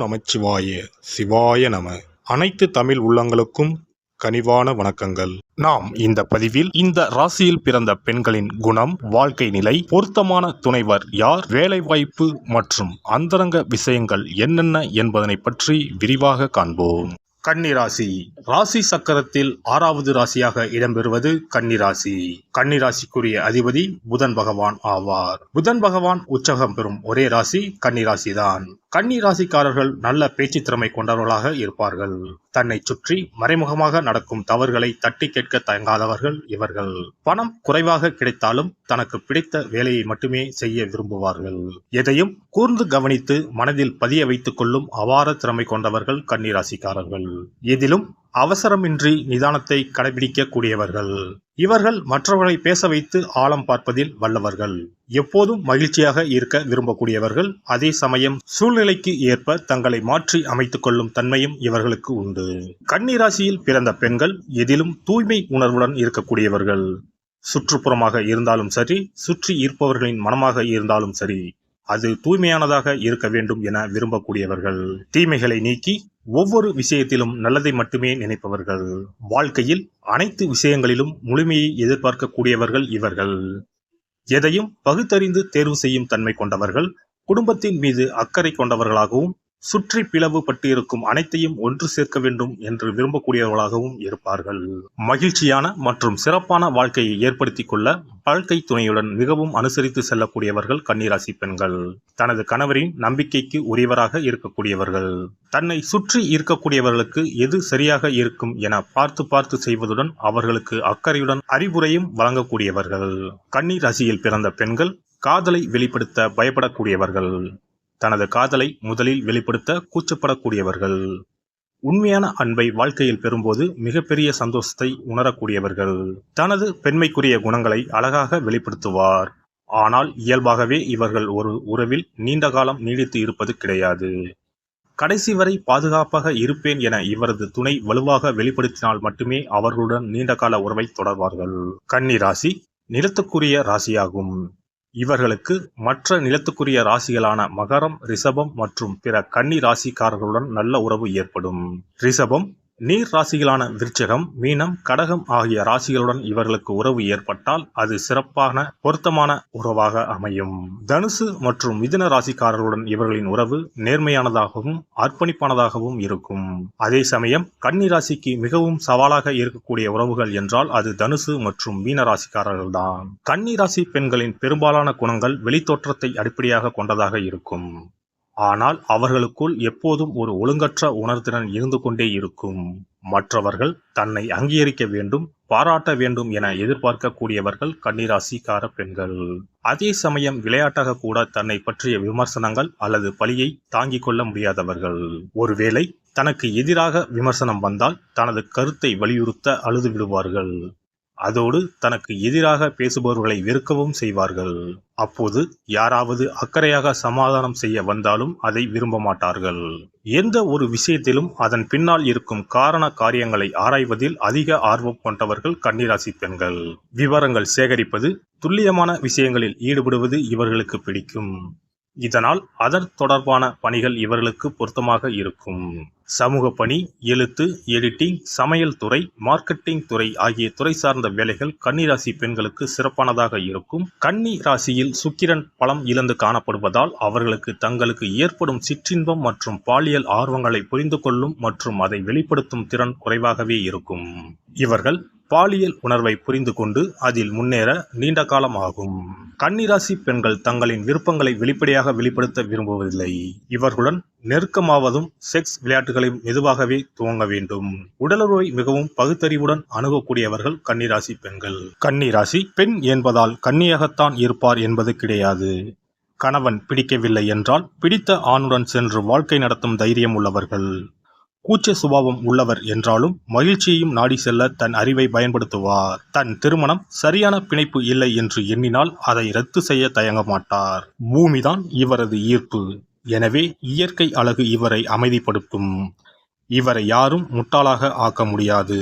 நமச்சிவாய சிவாய நம. அனைத்து தமிழ் உள்ளங்களுக்கும் கனிவான வணக்கங்கள். நாம் இந்த பதிவில் இந்த ராசியில் பிறந்த பெண்களின் குணம், வாழ்க்கை நிலை, பொருத்தமான துணைவர் யார், வேலைவாய்ப்பு மற்றும் அந்தரங்க விஷயங்கள் என்னென்ன என்பதனை பற்றி விரிவாக காண்போம். கன்னிராசி. ராசி சக்கரத்தில் 6வது ராசியாக இடம்பெறுவது கன்னிராசி. கன்னிராசிக்குரிய அதிபதி புதன் பகவான் ஆவார். புதன் பகவான் உச்சகம் பெறும் ஒரே ராசி கன்னிராசிதான். கன்னிராசிக்காரர்கள் நல்ல பேச்சு திறமை கொண்டவர்களாக இருப்பார்கள். தன்னை சுற்றி மறைமுகமாக நடக்கும் தவறுகளை தட்டி கேட்க தயங்காதவர்கள் இவர்கள். பணம் குறைவாக கிடைத்தாலும் தனக்கு பிடித்த வேலையை மட்டுமே செய்ய விரும்புவார்கள். எதையும் கூர்ந்து கவனித்து மனதில் பதிய வைத்துக் கொள்ளும் அபார திறமை கொண்டவர்கள் கன்னிராசிக்காரர்கள். எதிலும் அவசரமின்றி நிதானத்தை கடைபிடிக்க கூடியவர்கள். இவர்கள் மற்றவர்களை பேச வைத்து ஆழம் பார்ப்பதில் வல்லவர்கள். எப்போதும் மகிழ்ச்சியாக இருக்க விரும்பக்கூடியவர்கள். அதே சமயம் சூழ்நிலைக்கு ஏற்ப தங்களை மாற்றி அமைத்துக் கொள்ளும் தன்மையும் இவர்களுக்கு உண்டு. கன்னிராசியில் பிறந்த பெண்கள் எதிலும் தூய்மை உணர்வுடன் இருக்கக்கூடியவர்கள். சுற்றுப்புறமாக இருந்தாலும் சரி, சுற்றி இருப்பவர்களின் மனமாக இருந்தாலும் சரி, அது தூய்மையானதாக இருக்க வேண்டும் என விரும்பக்கூடியவர்கள். தீமைகளை நீக்கி ஒவ்வொரு விஷயத்திலும் நல்லதை மட்டுமே நினைப்பவர்கள். வாழ்க்கையில் அனைத்து விஷயங்களிலும் முழுமையை எதிர்பார்க்கக்கூடியவர்கள் இவர்கள். எதையும் பகுத்தறிந்து தேர்வு செய்யும் தன்மை கொண்டவர்கள். குடும்பத்தின் மீது அக்கறை கொண்டவர்களாகவும் சுற்றி பிளவு பட்டு இருக்கும் அனைத்தையும் ஒன்று சேர்க்க வேண்டும் என்று விரும்பக்கூடியவர்களாகவும் இருப்பார்கள். மகிழ்ச்சியான மற்றும் சிறப்பான வாழ்க்கையை ஏற்படுத்திக் கொள்ள வாழ்க்கை துணையுடன் மிகவும் அனுசரித்து செல்லக்கூடியவர்கள் கன்னிராசி பெண்கள். தனது கணவரின் நம்பிக்கைக்கு உரியவராக இருக்கக்கூடியவர்கள். தன்னை சுற்றி இருக்கக்கூடியவர்களுக்கு எது சரியாக இருக்கும் என பார்த்து பார்த்து செய்வதுடன் அவர்களுக்கு அக்கறையுடன் அறிவுரையும் வழங்கக்கூடியவர்கள். கன்னிராசியில் பிறந்த பெண்கள் காதலை வெளிப்படுத்த பயப்படக்கூடியவர்கள். தனது காதலை முதலில் வெளிப்படுத்த கூச்சப்படக்கூடியவர்கள். உண்மையான அன்பை வாழ்க்கையில் பெறும்போது மிகப்பெரிய சந்தோஷத்தை உணரக்கூடியவர்கள். தனது பெண்மைக்குரிய குணங்களை அழகாக வெளிப்படுத்துவார். ஆனால் இயல்பாகவே இவர்கள் ஒரு உறவில் நீண்ட காலம் நீடித்து இருப்பது கிடையாது. கடைசி வரை பாதுகாப்பாக இருப்பேன் என இவரது துணை வலுவாக வெளிப்படுத்தினால் மட்டுமே அவர்களுடன் நீண்டகால உறவை தொடர்வார்கள். கன்னி ராசி நிலத்துக்குரிய ராசியாகும். இவர்களுக்கு மற்ற நிலத்துக்குரிய ராசிகளான மகரம், ரிஷபம் மற்றும் பிற கன்னி ராசிக்காரர்களுடன் நல்ல உறவு ஏற்படும். ரிஷபம், நீர் ராசிகளான விருச்சிகம், மீனம், கடகம் ஆகிய ராசிகளுடன் இவர்களுக்கு உறவு ஏற்பட்டால் அது சிறப்பான பொருத்தமான உறவாக அமையும். தனுசு மற்றும் மிதுன ராசிக்காரர்களுடன் இவர்களின் உறவு நேர்மையானதாகவும் அர்ப்பணிப்பானதாகவும் இருக்கும். அதே சமயம் கன்னி ராசிக்கு மிகவும் சவாலாக இருக்கக்கூடிய உறவுகள் என்றால் அது தனுசு மற்றும் மீன ராசிக்காரர்கள் தான். கன்னி ராசி பெண்களின் பெரும்பாலான குணங்கள் வெளித்தோற்றத்தை அடிப்படையாக கொண்டதாக இருக்கும். ஆனால் அவர்களுக்குள் எப்போதும் ஒரு ஒழுங்கற்ற உணர்திறன் இருந்து கொண்டே இருக்கும். மற்றவர்கள் தன்னை அங்கீகரிக்க வேண்டும், பாராட்ட வேண்டும் என எதிர்பார்க்கக்கூடியவர்கள் கன்னிராசிக்கார பெண்கள். அதே சமயம் விளையாட்டாக கூட தன்னை பற்றிய விமர்சனங்கள் அல்லது பழியை தாங்கிக் கொள்ள முடியாதவர்கள். ஒருவேளை தனக்கு எதிராக விமர்சனம் வந்தால் தனது கருத்தை வலியுறுத்த அழுது விடுவார்கள். அதோடு தனக்கு எதிராக பேசுபவர்களை வெறுக்கவும் செய்வார்கள். அப்போது யாராவது அக்கறையாக சமாதானம் செய்ய வந்தாலும் அதை விரும்ப மாட்டார்கள். எந்த ஒரு விஷயத்திலும் அதன் பின்னால் இருக்கும் காரண காரியங்களை ஆராய்வதில் அதிக ஆர்வம் கொண்டவர்கள் கன்னிராசி பெண்கள். விவரங்கள் சேகரிப்பது, துல்லியமான விஷயங்களில் ஈடுபடுவது இவர்களுக்கு பிடிக்கும். இதனால் அதன் தொடர்பான பணிகள் இவர்களுக்கு பொருத்தமாக இருக்கும். சமூக பணி, எழுத்து, எடிட்டிங், சமையல் துறை, மார்க்கெட்டிங் துறை ஆகிய துறை சார்ந்த வேலைகள் கன்னிராசி பெண்களுக்கு சிறப்பானதாக இருக்கும். கன்னி ராசியில் சுக்கிரன் பலம் இழந்து காணப்படுவதால் அவர்களுக்கு தங்களுக்கு ஏற்படும் சிற்றின்பம் மற்றும் பாலியல் ஆர்வங்களை புரிந்து கொள்ளும் மற்றும் அதை வெளிப்படுத்தும் திறன் குறைவாகவே இருக்கும். இவர்கள் பாலியல் உணர்வை புரிந்து கொண்டு அதில் முன்னேற நீண்ட காலம் ஆகும். கன்னிராசி பெண்கள் தங்களின் விருப்பங்களை வெளிப்படையாக வெளிப்படுத்த விரும்புவதில்லை. இவர்களுடன் நெருக்கமாவதும் செக்ஸ் விளையாட்டுகளை மெதுவாகவே துவங்க வேண்டும். உடலுறவை மிகவும் பகுத்தறிவுடன் அணுகக்கூடியவர்கள் கன்னிராசி பெண்கள். கன்னிராசி பெண் என்பதால் கன்னியாகத்தான் இருப்பார் என்பது கிடையாது. கணவன் பிடிக்கவில்லை என்றால் பிடித்த ஆணுடன் சென்று வாழ்க்கை நடத்தும் தைரியம் உள்ளவர்கள். கூச்ச சுபாவம் உள்ளவர் என்றாலும் மகிழ்ச்சியையும் நாடி செல்ல தன் அறிவை பயன்படுத்துவார். தன் திருமணம் சரியான பிணைப்பு இல்லை என்று எண்ணினால் அதை ரத்து செய்ய தயங்க மாட்டார். பூமிதான் இவரது ஈர்ப்பு. எனவே இயற்கை அழகு இவரை அமைதிப்படுத்தும். இவரை யாரும் முட்டாளாக ஆக்க முடியாது.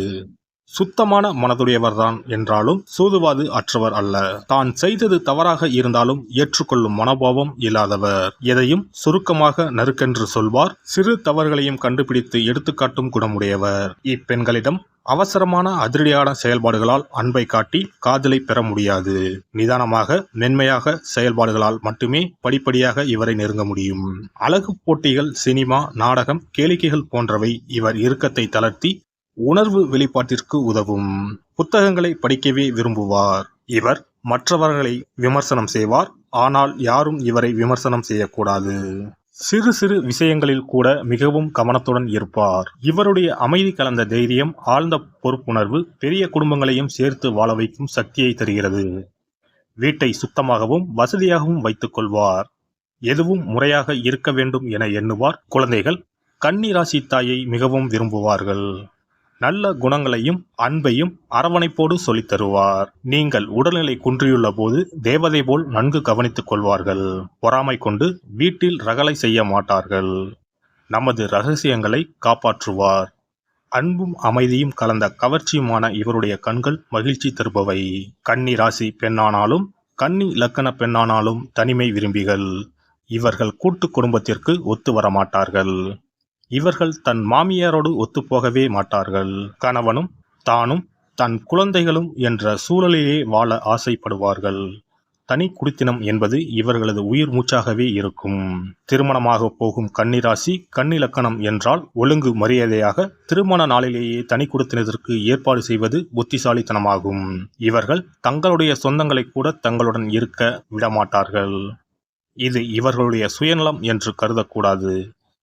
சுத்தமான மனதுடையவர்தான் என்றாலும் சூதுவாது அற்றவர் அல்ல. தான் செய்தது தவறாக இருந்தாலும் ஏற்றுக்கொள்ளும் மனோபாவம் இல்லாதவர். எதையும் சுருக்கமாக நறுக்கென்று சொல்வார். சிறு தவறுகளையும் கண்டுபிடித்து எடுத்துக்காட்டும் குணமுடையவர். இப்பெண்களிடம் அவசரமான அதிரடியான செயல்பாடுகளால் அன்பை காட்டி காதலை பெற முடியாது. நிதானமாக மென்மையாக செயல்பாடுகளால் மட்டுமே படிப்படியாக இவரை நெருங்க முடியும். அழகு போட்டிகள், சினிமா, நாடகம், கேளிக்கைகள் போன்றவை இவர் இறுக்கத்தை தளர்த்தி உணர்வு வெளிப்பாட்டிற்கு உதவும். புத்தகங்களை படிக்கவே விரும்புவார். இவர் மற்றவர்களை விமர்சனம் செய்வார். ஆனால் யாரும் இவரை விமர்சனம் செய்யக்கூடாது. சிறு சிறு விஷயங்களில் கூட மிகவும் கவனத்துடன் இருப்பார். இவருடைய அமைதி கலந்த தைரியம், ஆழ்ந்த பொறுப்புணர்வு பெரிய குடும்பங்களையும் சேர்த்து வாழ வைக்கும் சக்தியை தருகிறது. வீட்டை சுத்தமாகவும் வசதியாகவும் வைத்துக் கொள்வார். எதுவும் முறையாக இருக்க வேண்டும் என எண்ணுவார். குழந்தைகள் கன்னி ராசி தாயை மிகவும் விரும்புவார்கள். நல்ல குணங்களையும் அன்பையும் அரவணைப்போடு சொல்லித் தருவார். நீங்கள் உடல்நிலை குன்றியுள்ள போது தேவதை போல் நன்கு கவனித்துக் கொள்வார்கள். பொறாமை கொண்டு வீட்டில் ரகளை செய்ய மாட்டார்கள். நமது ரகசியங்களை காப்பாற்றுவார். அன்பும் அமைதியும் கலந்த கவர்ச்சியுமான இவருடைய கண்கள் மகிழ்ச்சி தருபவை. கன்னி ராசி பெண்ணானாலும் கன்னி லக்கண பெண்ணானாலும் தனிமை விரும்பிகள். இவர்கள் கூட்டு குடும்பத்திற்கு ஒத்து வரமாட்டார்கள். இவர்கள் தன் மாமியாரோடு ஒத்துப்போகவே மாட்டார்கள். கணவனும் தானும் தன் குழந்தைகளும் என்ற சூழலிலே வாழ ஆசைப்படுவார்கள். தனி குடித்தனம் என்பது இவர்களது உயிர் மூச்சாகவே இருக்கும். திருமணமாக போகும் கன்னிராசி கன்னி லக்கணம் என்றால் ஒழுங்கு மரியாதையாக திருமண நாளிலேயே தனி குடித்தனத்திற்கு ஏற்பாடு செய்வது புத்திசாலித்தனமாகும். இவர்கள் தங்களுடைய சொந்தங்களை கூட தங்களுடன் இருக்க விடமாட்டார்கள். இது இவர்களுடைய சுயநலம் என்று கருதக்கூடாது.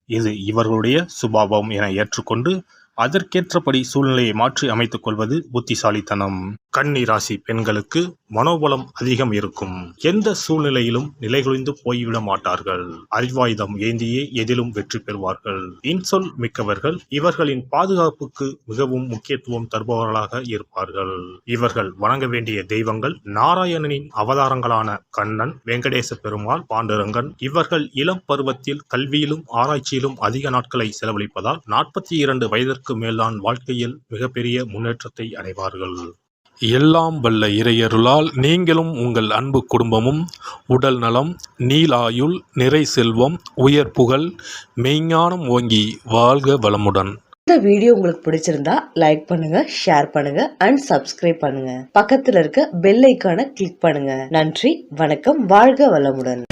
இது இவர்களுடைய சுபாவம் என ஏற்றுக்கொண்டு அதற்கேற்றபடி சூழ்நிலையை மாற்றி அமைத்துக் கொள்வது புத்திசாலித்தனம். கன்னி ராசி பெண்களுக்கு மனோபலம் அதிகம் இருக்கும். எந்த சூழ்நிலையிலும் நிலைகுலைந்து போய்விட மாட்டார்கள். அறிவாயுதம் ஏந்தியே எதிலும் வெற்றி பெறுவார்கள். இன்சொல் மிக்கவர்கள். இவர்களின் பாதுகாப்புக்கு மிகவும் முக்கியத்துவம் தருபவர்களாக இருப்பார்கள். இவர்கள் வணங்க வேண்டிய தெய்வங்கள் நாராயணனின் அவதாரங்களான கண்ணன், வெங்கடேச பெருமாள், பாண்டுரங்கன். இவர்கள் இளம் பருவத்தில் கல்வியிலும் ஆராய்ச்சியிலும் அதிக நாட்களை செலவழிப்பதால் 42 வயதிற்கு மேலான வாழ்க்கையில் மிகப்பெரிய முன்னேற்றத்தை அடைவார்கள். எல்லாம் வல்ல இறையருளால் நீங்களும் உங்கள் அன்பு குடும்பமும் உடல் நலம், நீலாயுள், நிறை செல்வம், உயர் புகழ், மெய்ஞானம் ஓங்கி வாழ்க வளமுடன். இந்த வீடியோ உங்களுக்கு பிடிச்சிருந்தா லைக் பண்ணுங்க, ஷேர் பண்ணுங்க அண்ட் சப்ஸ்கிரைப் பண்ணுங்க. பக்கத்துல இருக்க பெல் ஐகானை கிளிக் பண்ணுங்க. நன்றி, வணக்கம், வாழ்க வளமுடன்.